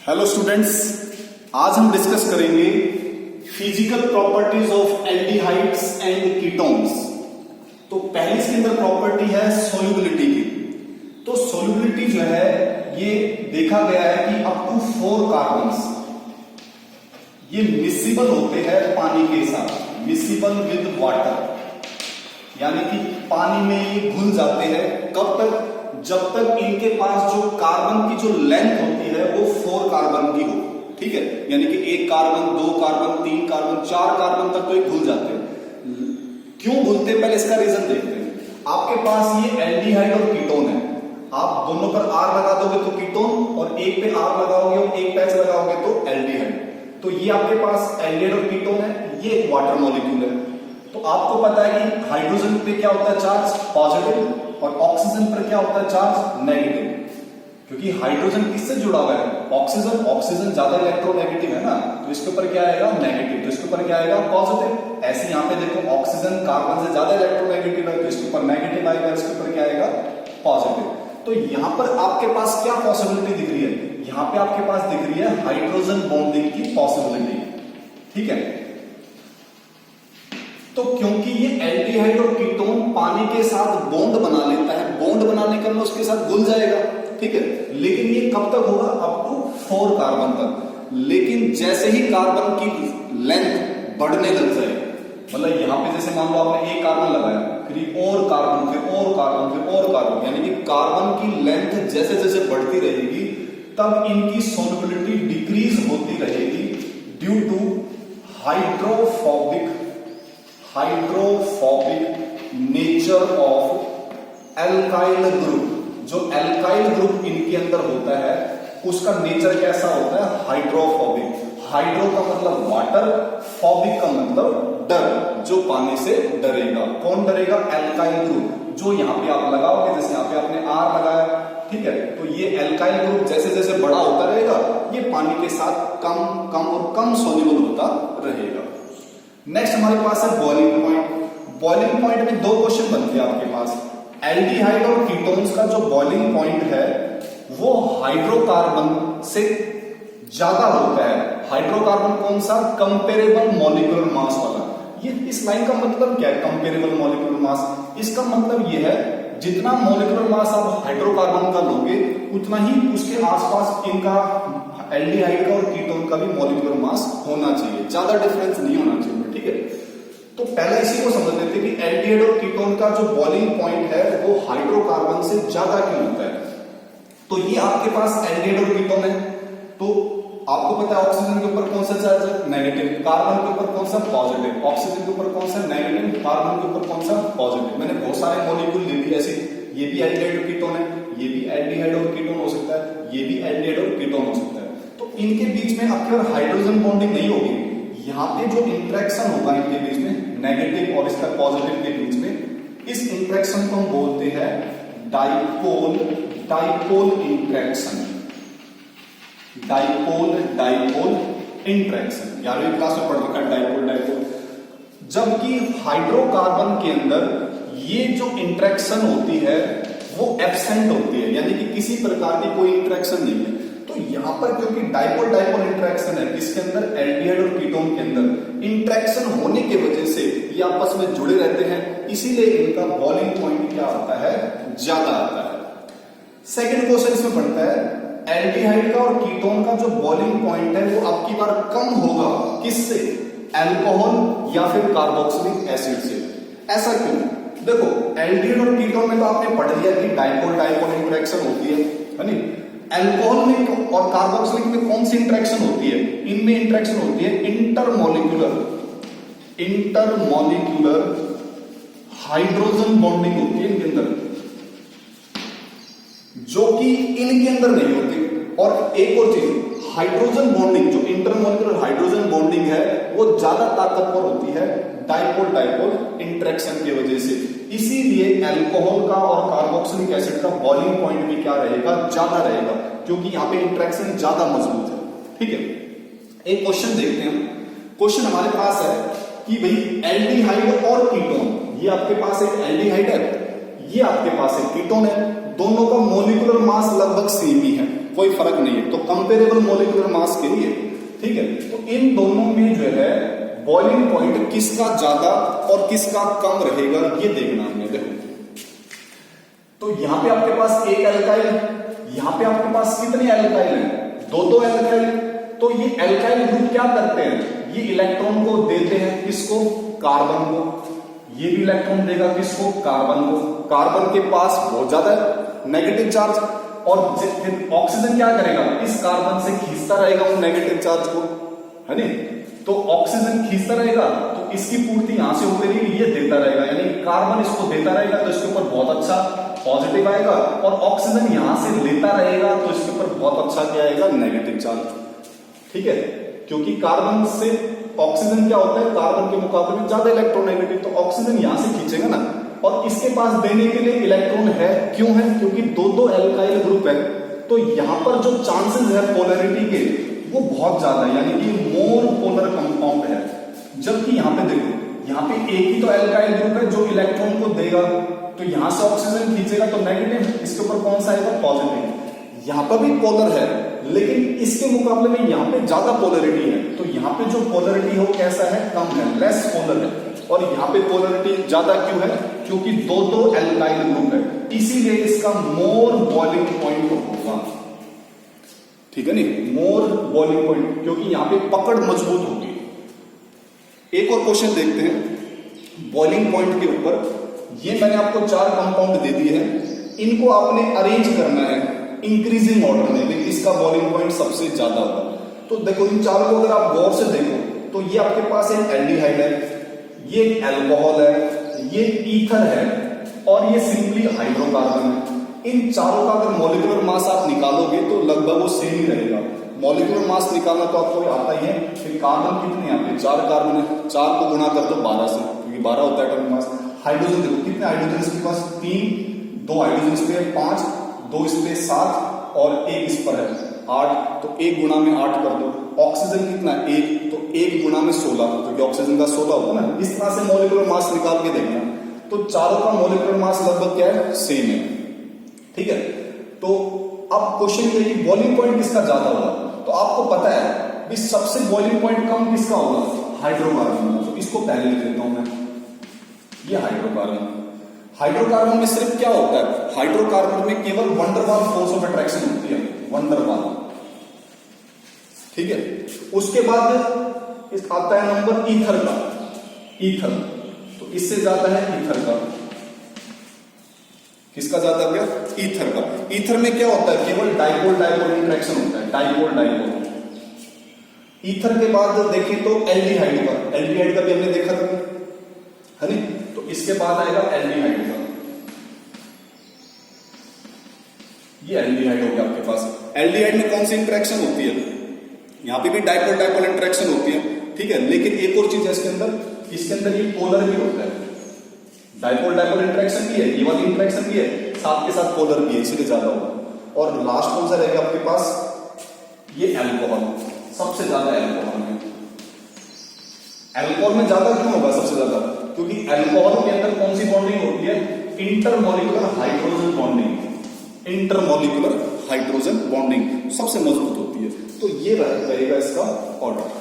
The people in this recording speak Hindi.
हेलो स्टूडेंट्स, आज हम डिस्कस करेंगे physical properties of aldehydes and ketones. तो पहली इसके अंदर प्रॉपर्टी है सोल्युबिलिटी की। तो सोल्युबिलिटी जो है ये देखा गया है कि अप टू 4 कार्बन्स ये मिसिबल होते हैं पानी के साथ, मिसिबल विद वाटर, यानी कि पानी में ये घुल जाते हैं। कब तक? जब तक इनके पास जो कार्बन की जो लेंथ होती है वो 4 कार्बन की हो। ठीक है, यानी कि 1 कार्बन, 2 कार्बन, 3 कार्बन, 4 कार्बन तक तो ये घुल जाते हैं। क्यों घुलते हैं, पहले इसका रीजन देखते हैं। आपके पास ये एल्डिहाइड और कीटोन है, आप दोनों पर R लगा दोगे तो कीटोन, और एक पे R लगाओगे और एक पैच लगाओगे तो एल्डिहाइड। तो ये आपके पास एल्डिहाइड और कीटोन है, ये एक वाटर मॉलिक्यूल है। तो आपको पता है कि हाइड्रोजन पे क्या होता है चार्ज, पॉजिटिव, और ऑक्सीजन पर क्या होता है चार्ज, नेगेटिव। क्योंकि हाइड्रोजन किससे जुड़ा हुआ है, ऑक्सीजन। ऑक्सीजन ज्यादा इलेक्ट्रोनेगेटिव है ना, तो इसके ऊपर क्या आएगा, नेगेटिव। तो इसके ऊपर क्या आएगा, पॉजिटिव। ऐसे यहां पे देखो ऑक्सीजन कार्बन से ज्यादा इलेक्ट्रोनेगेटिव है, तो इसके ऊपर नेगेटिव आएगा, इसके ऊपर क्या आएगा, पॉजिटिव। तो यहां पर आपके पास क्या पॉसिबिलिटी दिख रही है, यहां पे आपके पास दिख रही है हाइड्रोजन बॉन्डिंग की पॉसिबिलिटी। ठीक है, तो क्योंकि ये एल्डिहाइड और कीटोन पानी के साथ बॉन्ड बना लेता है, बॉन्ड बनाने का मतलब उसके साथ घुल जाएगा। ठीक है, लेकिन ये कब तक होगा, अप टू 4 कार्बन तक। लेकिन जैसे ही कार्बन की लेंथ बढ़ने लग जाए, मतलब यहां पे जैसे मान लो आपने 1 कार्बन लगाया, फिर और कार्बन, फिर और कार्बन, फिर और कार्बन, यानी कि कार्बन की लेंथ जैसे जैसे बढ़ती रहेगी तब इनकी सोल्युबिलिटी डिक्रीज होती रहेगी due to hydrophobic nature of alkyl group. जो एल्काइल ग्रुप इनके अंदर होता है उसका नेचर कैसा होता है, हाइड्रोफोबिक। हाइड्रो का मतलब वाटर, फोबिक का मतलब डर, जो पानी से डरेगा। कौन डरेगा, एल्काइल ग्रुप। जो यहां पे आप लगाओगे, जैसे यहां पे आपने R लगाया, ठीक है, तो ये एल्काइल ग्रुप जैसे जैसे बड़ा होता रहेगा ये पानी के साथ कम कम और कम सोल्यूबल होता रहेगा। नेक्स्ट हमारे पास है बॉइलिंग पॉइंट। बॉइलिंग पॉइंट में 2 क्वेश्चन बनते हैं आपके पास। एल्डिहाइड और कीटोन्स का जो बॉइलिंग पॉइंट है वो हाइड्रोकार्बन से ज्यादा होता है। हाइड्रोकार्बन कौन सा, कंपेरेबल मॉलिक्यूलर मास वाला। ये इस लाइन का मतलब क्या है, कंपेरेबल मॉलिक्यूलर मास? इसका मतलब ये है जितना मॉलिक्यूलर मास आप हाइड्रोकार्बन का लोगे उतना ही उसके आसपास इनका एल्डिहाइड का और कीटोन का भी मॉलिक्यूलर मास होना चाहिए, ज्यादा डिफरेंस नहीं होना चाहिए। ठीक है, तो पहले इसी को समझ लेते हैं कि एल्डिहाइड और कीटोन का जो बॉइलिंग पॉइंट है वो हाइड्रोकार्बन से ज्यादा क्यों होता है। तो ये आपके पास एल्डिहाइड और कीटोन है, तो आपको पता है ऑक्सीजन के ऊपर कौन सा चार्ज है, नेगेटिव। कार्बन के ऊपर कौन सा, पॉजिटिव। ऑक्सीजन के ऊपर कौन सा, नेगेटिव। कार्बन के ऊपर कौन सा, पॉजिटिव। मैंने बहुत सारे मॉलिक्यूल ले लिए ऐसे, ये भी एल्डिहाइड और कीटोन है, ये भी एल्डिहाइड और कीटोन हो सकता है, ये भी एल्डिहाइड और कीटोन हो सकता है। तो इनके बीच में आपके और हाइड्रोजन बॉन्डिंग नहीं होगी। यहां पे जो इंटरेक्शन होगा इनके बीच में, नेगेटिव और इसका पॉजिटिव के बीच में, इस इंटरेक्शन को हम बोलते हैं डाइपोल इंटरेक्शन। डाइपोल इंटरेक्शन 11वीं क्लास में पढ़ रखा है डाइपोल। जबकि हाइड्रोकार्बन के अंदर ये जो इंटरेक्शन होती है वो एब्सेंट होती है, यानी कि किसी प्रकार की कोई इंटरेक्शन नहीं है। तो यहां पर क्योंकि डाइपोल इंटरेक्शन है, इसके अंदर एल्डिहाइड और कीटोन के अंदर इंटरेक्शन होने की वजह से ये आपस में जुड़े रहते हैं, इसीलिए इनका बॉइलिंग पॉइंट क्या आता है, ज्यादा आता है। सेकंड क्वेश्चन इसमें बनता है एल्डिहाइड का और कीटोन का जो बॉइलिंग पॉइंट है वो आपकी बार कम होगा, किससे, अल्कोहल या फिर कार्बोक्सिलिक एसिड से। ऐसा क्यों? देखो एल्डिहाइड और कीटोन में तो आपने पढ़ लिया कि डाइपोल इंटरेक्शन होती है नहीं। अल्कोहल में और कार्बोक्सिलिक में कौन सी इंटरेक्शन होती है, इनमें इंटरेक्शन होती है इंटरमॉलिक्यूलर हाइड्रोजन बॉन्डिंग होती है इनके अंदर, जो कि इनके अंदर नहीं होती। और एक और चीज, हाइड्रोजन बॉन्डिंग, जो इंटरमॉलिक्यूलर हाइड्रोजन बॉन्डिंग है वो ज्यादा ताकतवर होती है डाइपोल इंटरेक्शन की वजह से। इसीलिए अल्कोहल का और कार्बोक्सिलिक एसिड का बॉइलिंग पॉइंट भी क्या रहेगा, ज्यादा रहेगा, क्योंकि यहां पे इंटरेक्शन ज्यादा मजबूत है। ठीक है, एक क्वेश्चन देखते हैं। क्वेश्चन हमारे पास है कि भाई एल्डिहाइड और कीटोन, ये आपके पास एक एल्डिहाइड है, ये आपके पास एक कीटोन है, दोनों का मॉलिक्यूलर मास लगभग सेम ही है। कोई फर्क नहीं है, तो कंपेरेबल मॉलिक्यूलर मास के लिए, ठीक है। तो इन दोनों में जो है बॉइलिंग पॉइंट किसका ज्यादा और किसका कम रहेगा ये देखना हमने। देखो तो यहां पे आपके पास एक एल्काइल, यहां पे आपके पास कितने एल्काइल हैं, दो एल्काइल। तो ये एल्काइल ग्रुप क्या करते हैं, ये इलेक्ट्रॉन को देते हैं किसको, कार्बन को, ये भी इलेक्ट्रॉन देगा किसको, कार्बन को। कार्बन के पास बहुत ज्यादा नेगेटिव चार्ज, और फिर ऑक्सीजन क्या करेगा, इस कार्बन से खींचता रहेगा वो नेगेटिव चार्ज को, है नहीं। तो ऑक्सीजन खींचता रहेगा तो इसकी पूर्ति यहां से होती रहेगी, ये देता रहेगा, यानी कार्बन इसको देता रहेगा तो इसके ऊपर बहुत अच्छा पॉजिटिव आएगा, और ऑक्सीजन यहां से लेता रहेगा तो इसके ऊपर बहुत अच्छा क्या आएगा, नेगेटिव चार्ज। ठीक है, क्योंकि कार्बन से ऑक्सीजन क्या होता है, कार्बन के मुकाबले में ज्यादा इलेक्ट्रोनेगेटिव, तो ऑक्सीजन यहां से खींचेगा ना, और इसके पास देने के लिए इलेक्ट्रॉन है, क्यों है, क्योंकि दो एल्काइल ग्रुप है। तो यहां पर जो चांसेस है पोलैरिटी के वो बहुत ज्यादा है, यानी कि मोर पोलर कंपाउंड है। जबकि यहां पे देखो, यहां पे एक ही तो एल्काइल ग्रुप है जो इलेक्ट्रॉन को देगा, तो यहां से ऑक्सीजन खींचेगा तो नेगेटिव, इसके ऊपर कौन सा आएगा, पॉजिटिव। यहां पर भी पोलर है, लेकिन इसके मुकाबले में यहां पे ज्यादा पोलरिटी है, तो यहां पे जो पोलरिटी है वो कैसा है, कम है, लेस पोलर है। और यहां पे पोलरिटी ज्यादा क्यों है, क्योंकि दो एल्काइल ग्रुप है, इसीलिए इसका मोर बॉइलिंग पॉइंट होगा। ठीक है नहीं, मोर बॉइलिंग पॉइंट, क्योंकि यहां पे पकड़ मजबूत होगी। एक और क्वेश्चन देखते हैं बॉइलिंग पॉइंट के ऊपर। ये मैंने आपको 4 कंपाउंड दे दिए हैं, इनको आपने अरेंज करना है इंक्रीजिंग ऑर्डर में, लेकिन इसका बॉइलिंग पॉइंट सबसे ज्यादा होगा। तो देखो इन चारों को अगर आप गौर से देखो तो ये आपके पास एक एल्डिहाइड है, ये एक अल्कोहल है, ये ईथर है, और ये सिंपली हाइड्रोकार्बन है। इन चारों का अगर मॉलिक्यूलर मास आप निकालोगे तो लगभग वो सेम ही रहेगा। मॉलिक्यूलर मास निकालना तो आपको आता ही है। फिर कार्बन कितने यहाँ पे, 4 कार्बन है, 4 को गुणा कर दो 12 से, क्योंकि 12 होता है एटॉमिक मास। हाइड्रोजन देखो कितने हाइड्रोजन इसके पास, 3, 2 हाइड्रोजन इस पे 5, 2 इस पे 7 और 1 इस पर है 8, तो 1 गुणा में 8 कर दो। ऑक्सीजन कितना, 1, तो 1 गुणा में 16, क्योंकि ऑक्सीजन का 16 होता है ना। इस तरह से मॉलिक्यूलर मास निकाल के देखना, तो चारों का मॉलिक्यूलर मास लगभग क्या है, सेम है। ठीक है, तो अब क्वेश्चन ये कि बॉइलिंग पॉइंट किसका ज्यादा होगा, तो आपको पता है भी सबसे बॉइलिंग पॉइंट कम किसका होगा, हाइड्रोकार्बन का। तो इसको पहले लिख देता हूं मैं, ये हाइड्रोकार्बन। हाइड्रोकार्बन में सिर्फ क्या होता है, हाइड्रोकार्बन में केवल वंडरवाल फोर्स ऑफ अट्रैक्शन होती है, वंडरवाल। ठीक है, उसके बाद इस आता है नंबर ईथर का, ईथर, तो इससे ज्यादा है ईथर का। किसका ज्यादा गया, ईथर का। ईथर में क्या होता है, केवल डाइपोल डाइपोल इंटरेक्शन होता है, डाइपोल डाइपोल। ईथर के बाद देखें तो एल्डिहाइड का, एल्डिहाइड का भी हमने देखा था, है नहीं। तो इसके बाद आएगा एल्डिहाइड का, ये एल्डिहाइड हो गया आपके पास। एल्डिहाइड में कौन सी इंटरेक्शन होती है, यहां पे भी डाइपोल डाइपोल इंटरेक्शन होती है। ठीक है, लेकिन एक और चीज है इसके अंदर ये पोलर भी होता है। डाइपोल डाइपोल इंटरेक्शन भी है, ये वाली इंटरेक्शन भी है, साथ के साथ पोलर भी है, इसलिए ज्यादा होगा। और लास्ट कौन सा रहेगा आपके पास, ये अल्कोहल, सबसे ज्यादा अल्कोहल है। अल्कोहल में ज्यादा क्यों होगा सबसे ज्यादा, क्योंकि अल्कोहल के अंदर कौन सी बॉन्डिंग होती है, intermolecular hydrogen bonding. Intermolecular hydrogen bonding सबसे मजबूत होती है। तो ये रहेगा इसका ऑर्डर।